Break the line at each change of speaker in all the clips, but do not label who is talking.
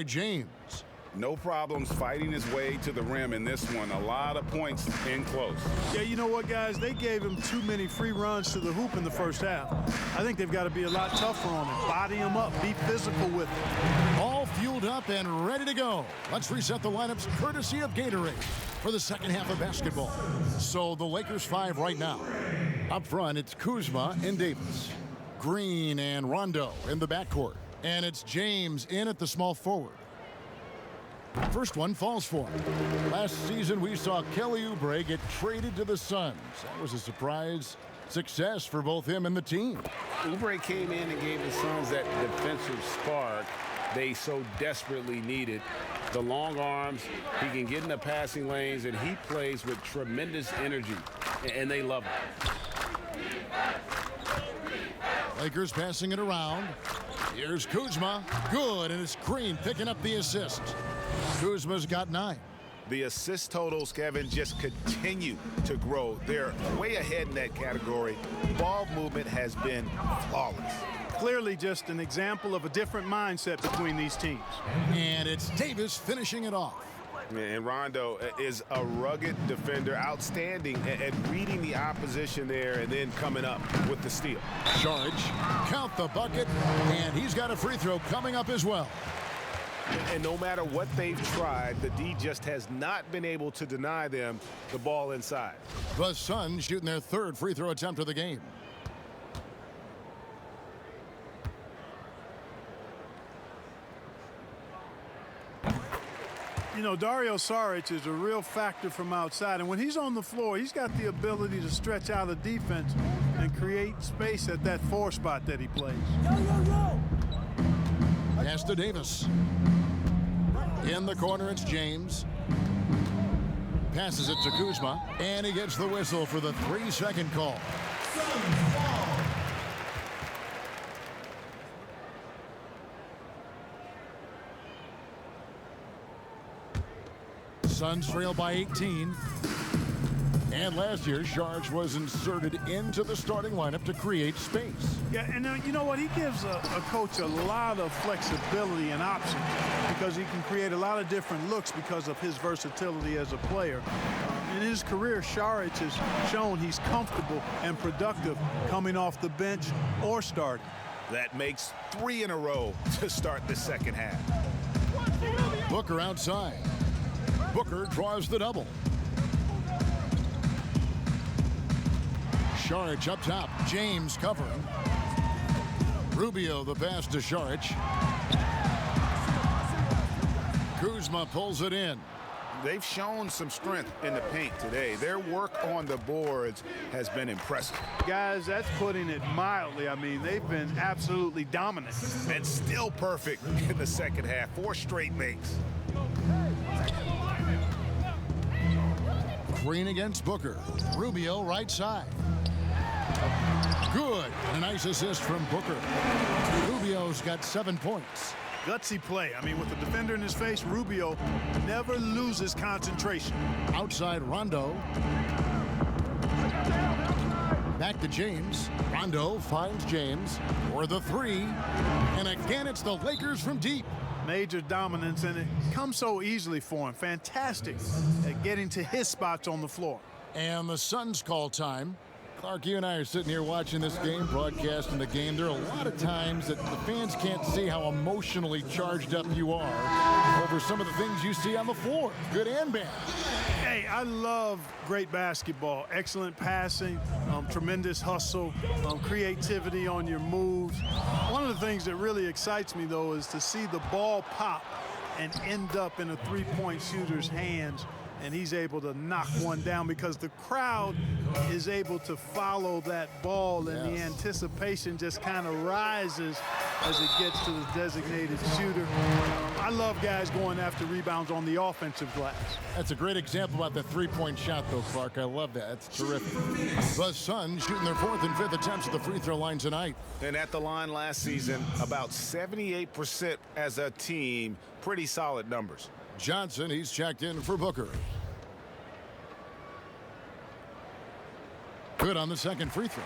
James.
No problems fighting his way to the rim in this one. A lot of points in close.
Yeah, you know what, guys? They gave him too many free runs to the hoop in the first half. I think they've got to be a lot tougher on him. Body him up. Be physical with him.
All fueled up and ready to go. Let's reset the lineups courtesy of Gatorade for the second half of basketball. So the Lakers 5 right now. Up front, it's Kuzma and Davis. Green and Rondo in the backcourt. And it's James in at the small forward. First one falls for him. Last season, we saw Kelly Oubre get traded to the Suns. That was a surprise success for both him and the team.
Oubre came in and gave the Suns that defensive spark they so desperately needed. The long arms, he can get in the passing lanes, and he plays with tremendous energy, and they love him.
Lakers passing it around. Here's Kuzma. Good, and it's Green picking up the assist. Kuzma's got 9.
The assist totals, Kevin, just continue to grow. They're way ahead in that category. Ball movement has been flawless.
Clearly just an example of a different mindset between these teams.
And it's Davis finishing it off.
And Rondo is a rugged defender, outstanding at reading the opposition there and then coming up with the steal.
Charge, count the bucket, and he's got a free throw coming up as well.
And no matter what they've tried, the D just has not been able to deny them the ball inside.
The Suns shooting their 3rd free throw attempt of the game.
You know, Dario Saric is a real factor from outside, and when he's on the floor, he's got the ability to stretch out a defense and create space at that 4 spot that he plays.
Pass to Davis. In the corner, it's James. Passes it to Kuzma, and he gets the whistle for the 3-second call. Suns trail by 18. And last year, Sharge was inserted into the starting lineup to create space.
Yeah, and you know what? He gives a coach a lot of flexibility and options because he can create a lot of different looks because of his versatility as a player. In his career, Saric has shown he's comfortable and productive coming off the bench or starting.
That makes 3 in a row to start the second half.
Booker outside. Booker draws the double. Saric up top. James covering. Rubio the pass to Saric. Kuzma pulls it in.
They've shown some strength in the paint today. Their work on the boards has been impressive.
Guys, that's putting it mildly. I mean, they've been absolutely dominant.
And still perfect in the second half. 4 straight makes.
Green against Booker. Rubio right side. Good. A nice assist from Booker. Rubio's got 7 points.
Gutsy play. I mean, with the defender in his face, Rubio never loses concentration.
Outside Rondo. Back to James. Rondo finds James for the 3. And again, it's the Lakers from deep.
Major dominance, and it comes so easily for him. Fantastic at getting to his spots on the floor.
And the Suns call time. Clark, you and I are sitting here watching this game, broadcasting the game. There are a lot of times that the fans can't see how emotionally charged up you are over some of the things you see on the floor, good and bad.
Hey, I love great basketball. Excellent passing, tremendous hustle, creativity on your moves. One of the things that really excites me, though, is to see the ball pop and end up in a three-point shooter's hands, and he's able to knock one down because the crowd is able to follow that ball, and the anticipation just kind of rises as it gets to the designated shooter. I love guys going after rebounds on the offensive glass.
That's a great example about the three-point shot, though, Clark. I love that. That's terrific. The Suns shooting their 4th and 5th attempts at the free throw line tonight.
And at the line last season, about 78% as a team. Pretty solid numbers.
Johnson, he's checked in for Booker. Good on the second free throw.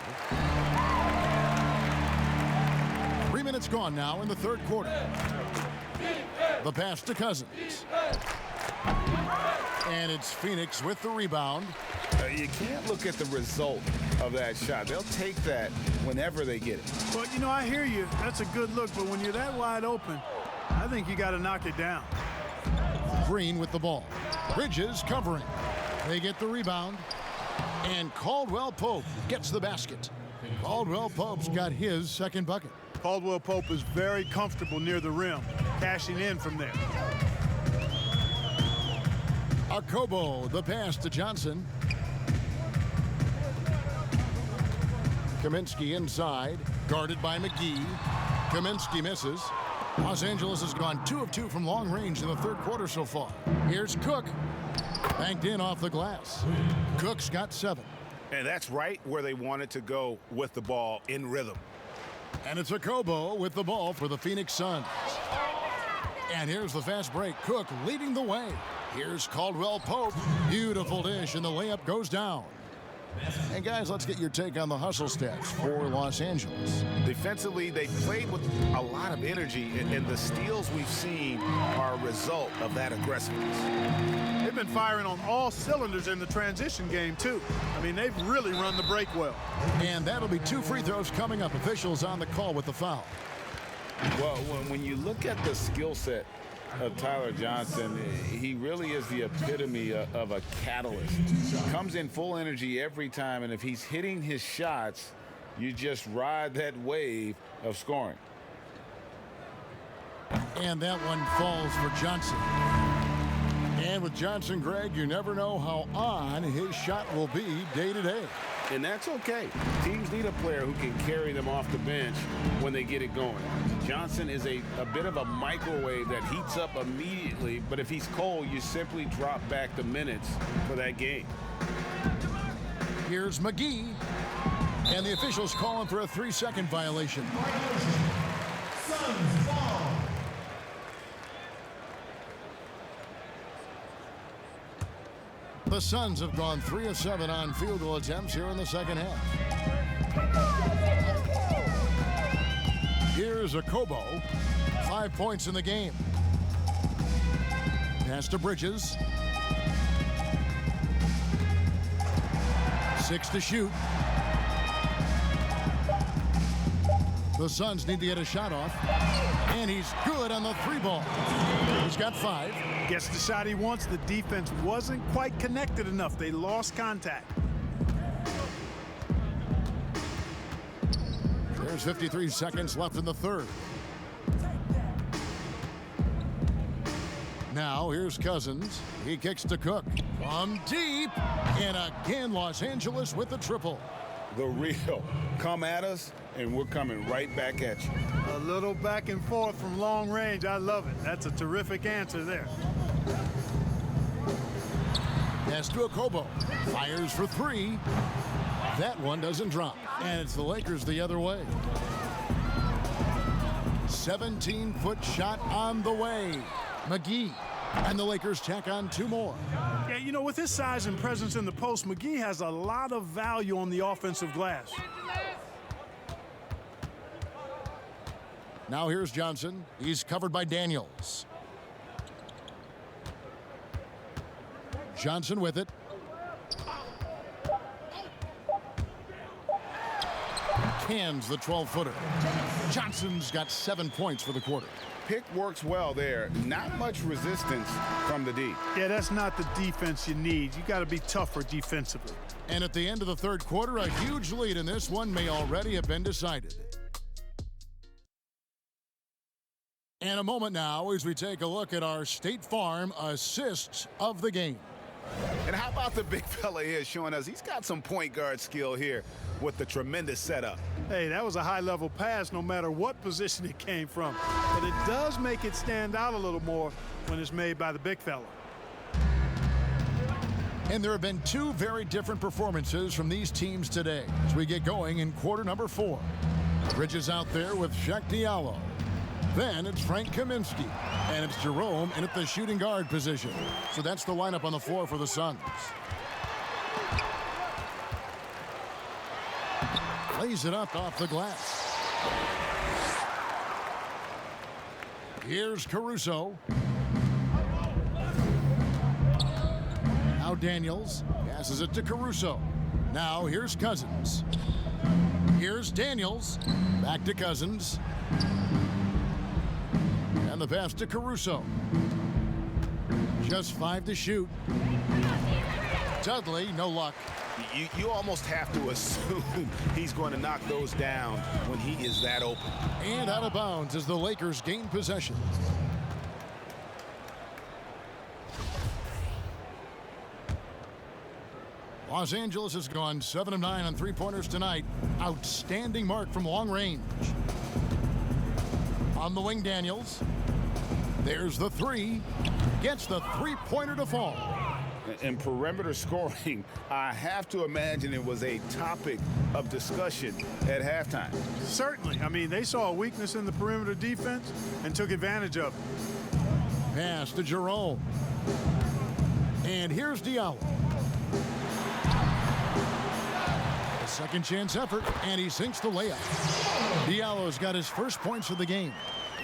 3 minutes gone now in the 3rd quarter. The pass to Cousins. And it's Phoenix with the rebound.
You can't look at the result of that shot. They'll take that whenever they get it.
Well, you know, I hear you. That's a good look, but when you're that wide open, I think you got to knock it down.
Green with the ball. Bridges covering. They get the rebound. And Caldwell Pope gets the basket. Caldwell Pope's got his second bucket.
Caldwell Pope is very comfortable near the rim, cashing in from there.
Akobo, the pass to Johnson. Kaminsky inside, guarded by McGee. Kaminsky misses. Los Angeles has gone 2 of 2 from long range in the third quarter so far. Here's Cook. Banked in off the glass. Cook's got 7.
And that's right where they wanted to go with the ball, in rhythm.
And it's Akobo with the ball for the Phoenix Suns. And here's the fast break. Cook leading the way. Here's Caldwell Pope. Beautiful dish, and the layup goes down. And guys, let's get your take on the hustle stats for Los Angeles.
Defensively, they played with a lot of energy, and the steals we've seen are a result of that aggressiveness.
They've been firing on all cylinders in the transition game, too. I mean, they've really run the break well.
And that'll be 2 free throws coming up. Officials on the call with the foul.
Well, when you look at the skill set of Tyler Johnson, he really is the epitome of a catalyst. Comes in full energy every time, and if he's hitting his shots, you just ride that wave of scoring.
And that one falls for Johnson. And with Johnson, Greg, you never know how on his shot will be day to day.
And that's okay. Teams need a player who can carry them off the bench when they get it going. Johnson is a bit of a microwave that heats up immediately, but if he's cold, you simply drop back the minutes for that game.
Here's McGee. And the officials calling for a 3-second violation.
Suns ball.
The Suns have gone 3 of 7 on field goal attempts here in the second half. Here's Akobo. 5 points in the game. Pass to Bridges. 6 to shoot. The Suns need to get a shot off. And he's good on the 3-ball. He's got 5.
Gets the shot he wants. The defense wasn't quite connected enough. They lost contact.
There's 53 seconds left in the third. Now here's Cousins. He kicks to Cook. From deep. And again, Los Angeles with the triple.
The real. Come at us, and we're coming right back at you.
A little back and forth from long range. I love it. That's a terrific answer there.
Pass to Akobo. Fires for 3. That one doesn't drop. And it's the Lakers the other way. 17-foot shot on the way. McGee. And the Lakers tack on 2 more.
Yeah, you know, with his size and presence in the post, McGee has a lot of value on the offensive glass.
Now here's Johnson. He's covered by Daniels. Johnson with it. Cans the 12-footer. Johnson's got 7 points for the quarter.
Pick works well there. Not much resistance from the D.
Yeah, that's not the defense you need. You got to be tougher defensively.
And at the end of the third quarter, a huge lead in this one may already have been decided. And a moment now as we take a look at our State Farm assists of the game.
And how about the big fella here showing us he's got some point guard skill here with the tremendous setup.
Hey, that was a high-level pass no matter what position it came from. But it does make it stand out a little more when it's made by the big fella.
And there have been 2 very different performances from these teams today as we get going in quarter number 4. Bridges out there with Shaq Diallo. Then it's Frank Kaminsky. And it's Jerome in at the shooting guard position. So that's the lineup on the floor for the Suns. Plays it up off the glass. Here's Caruso. Now Daniels passes it to Caruso. Now here's Cousins. Here's Daniels. Back to Cousins. And the pass to Caruso. Just 5 to shoot. Dudley, no luck.
You almost have to assume he's going to knock those down when he is that open.
And out of bounds as the Lakers gain possession. Los Angeles has gone 7 of 9 on three-pointers tonight. Outstanding mark from long range. On the wing, Daniels. There's the three. Gets the three-pointer to fall.
In perimeter scoring, I have to imagine it was a topic of discussion at halftime.
Certainly. I mean, they saw a weakness in the perimeter defense and took advantage of it.
Pass to Jerome. And here's Diallo. A second chance effort, and he sinks the layup. Diallo's got his first points of the game.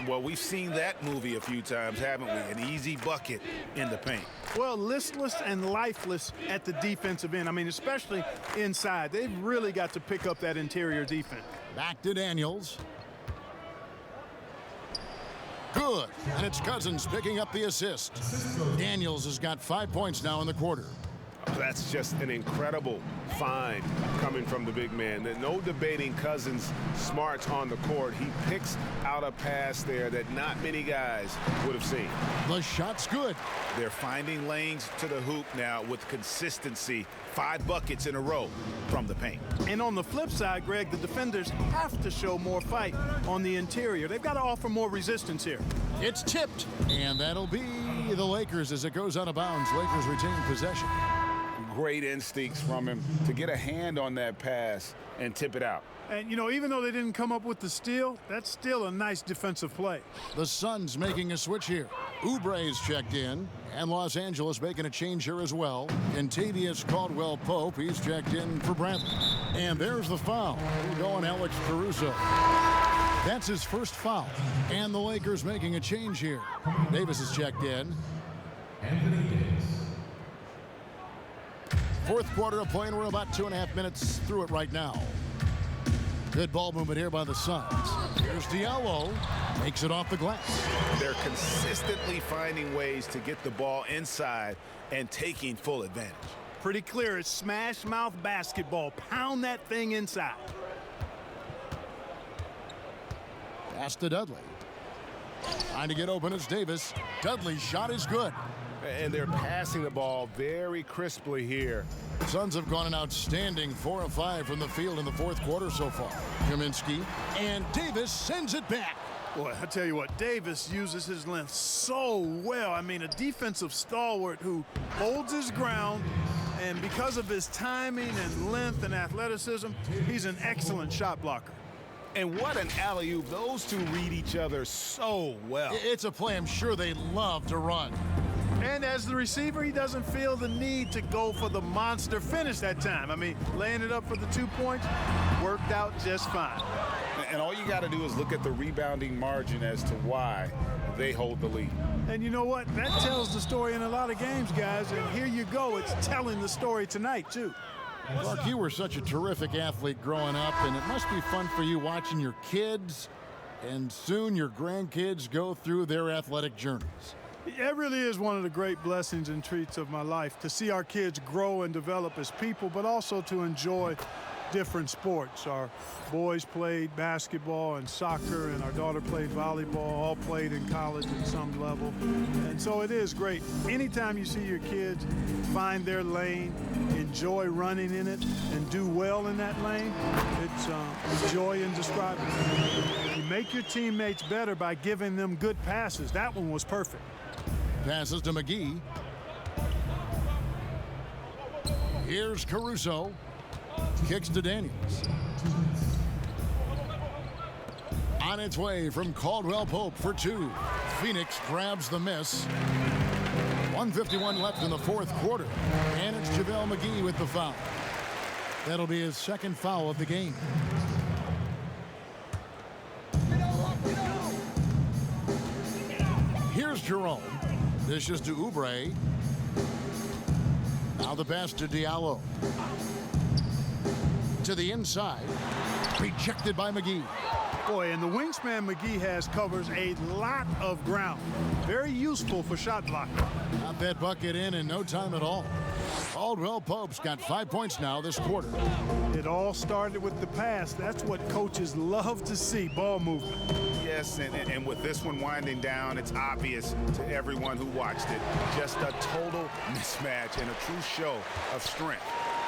Well, we've seen that movie a few times, haven't we? An easy bucket in the paint.
Well, listless and lifeless at the defensive end. I mean, especially inside. They've really got to pick up that interior defense.
Back to Daniels. Good. And it's Cousins picking up the assist. Daniels has got 5 points now in the quarter.
That's just an incredible find coming from the big man. No debating Cousins' smarts on the court. He picks out a pass there that not many guys would have seen.
The shot's good.
They're finding lanes to the hoop now with consistency. 5 buckets in a row from the paint.
And on the flip side, Greg, the defenders have to show more fight on the interior. They've got to offer more resistance here.
It's tipped. And that'll be the Lakers as it goes out of bounds. Lakers retain possession.
Great instincts from him to get a hand on that pass and tip it out.
And, you know, even though they didn't come up with the steal, that's still a nice defensive play.
The Suns making a switch here. Oubre's checked in, and Los Angeles making a change here as well. Kentavious Caldwell-Pope, he's checked in for Bradley. And there's the foul. Going Alex Caruso. That's his first foul. And the Lakers making a change here. Davis is checked in. Fourth quarter of play, and we're about 2.5 minutes through it right now. Good ball movement here by the Suns. Here's Diallo. Makes it off the glass.
They're consistently finding ways to get the ball inside and taking full advantage.
Pretty clear. It's smash mouth basketball. Pound that thing inside.
Pass to Dudley. Trying to get open is Davis. Dudley's shot is good.
And they're passing the ball very crisply here.
Suns have gone an outstanding 4 of 5 from the field in the fourth quarter so far. Kaminsky, and Davis sends it back.
Boy, I tell you what, Davis uses his length so well. I mean, a defensive stalwart who holds his ground, and because of his timing and length and athleticism, he's an excellent shot blocker.
And what an alley-oop. Those two read each other so well.
It's a play I'm sure they love to run.
And as the receiver, he doesn't feel the need to go for the monster finish that time. I mean, laying it up for the 2 points worked out just fine.
And all you got to do is look at the rebounding margin as to why they hold the lead.
And you know what? That tells the story in a lot of games, guys. And here you go. It's telling the story tonight, too.
Clark, you were such a terrific athlete growing up, and it must be fun for you watching your kids and soon your grandkids go through their athletic journeys.
It really is one of the great blessings and treats of my life to see our kids grow and develop as people, but also to enjoy different sports. Our boys played basketball and soccer, and our daughter played volleyball, all played in college at some level. And so it is great. Anytime you see your kids find their lane, enjoy running in it, and do well in that lane, it's joy indescribable. You make your teammates better by giving them good passes. That one was perfect.
Passes to McGee. Here's Caruso. Kicks to Daniels. On its way from Caldwell-Pope for 2. Phoenix grabs the miss. 1:51 left in the fourth quarter. And it's JaVale McGee with the foul. That'll be his second foul of the game. Jerome. Dishes to Oubre. Now the pass to Diallo. To the inside. Rejected by McGee.
Boy, and the wingspan McGee has covers a lot of ground. Very useful for shot blocking.
Got that bucket in no time at all. Caldwell Pope's got 5 points now this quarter.
It all started with the pass. That's what coaches love to see, ball movement.
Yes, and with this one winding down, it's obvious to everyone who watched it. Just a total mismatch and a true show of strength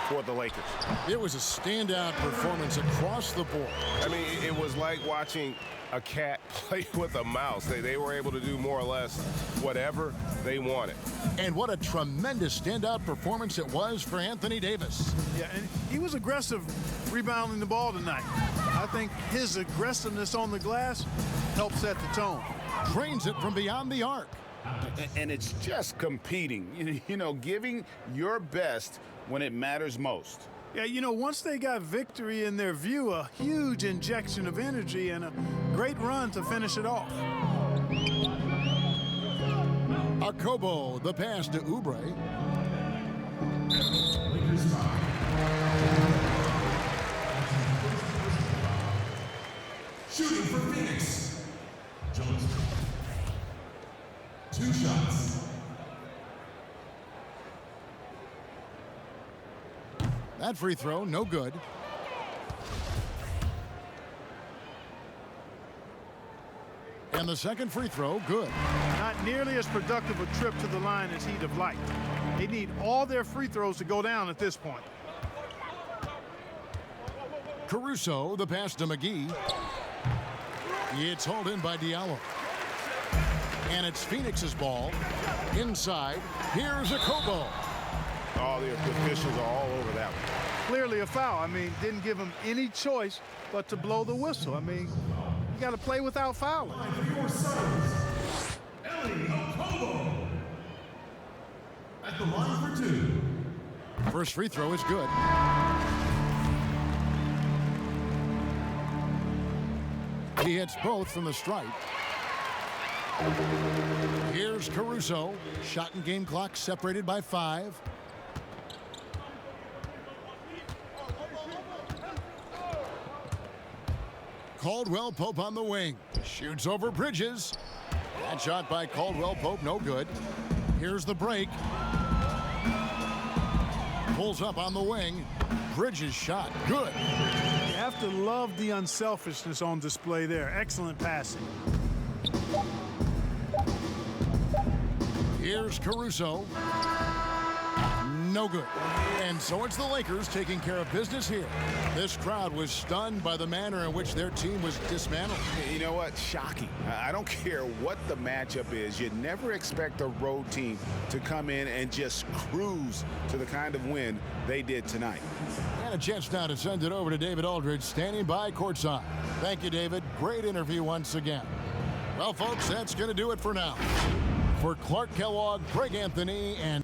for the Lakers.
It was a standout performance across the board.
I mean, it was like watching a cat play with a mouse. They were able to do more or less whatever they wanted.
And what a tremendous standout performance it was for Anthony Davis.
Yeah, and he was aggressive rebounding the ball tonight. I think his aggressiveness on the glass helped set the tone.
Drains it from beyond the arc.
And it's just competing, you know, giving your best when it matters most.
Yeah, you know, once they got victory in their view, a huge injection of energy and a great run to finish it off.
Akobo, the pass to Oubre.
Shooting for Phoenix. Jones. 2 shots.
That free throw, no good. And the second free throw, good.
Not nearly as productive a trip to the line as he'd have liked. They need all their free throws to go down at this point.
Caruso, the pass to McGee. It's hauled in by Diallo. And it's Phoenix's ball. Inside, here's Akobo.
All the officials are all over that one.
Clearly a foul. I mean, didn't give him any choice but to blow the whistle. I mean, you got to play without fouling.
For your Suns, Ellie Okobo. At the line for 2.
First free throw is good. He hits both from the stripe. Here's Caruso. Shot and game clock separated by 5. Caldwell Pope on the wing. Shoots over Bridges. That shot by Caldwell Pope, no good. Here's the break. Pulls up on the wing. Bridges shot, good.
You have to love the unselfishness on display there. Excellent passing.
Here's Caruso. No good. And so it's the Lakers taking care of business here. This crowd was stunned by the manner in which their team was dismantled.
You know what? Shocking. I don't care what the matchup is. You never expect a road team to come in and just cruise to the kind of win they did tonight.
And a chance now to send it over to David Aldridge, standing by courtside. Thank you, David. Great interview once again. Well, folks, that's going to do it for now. For Clark Kellogg, Greg Anthony, and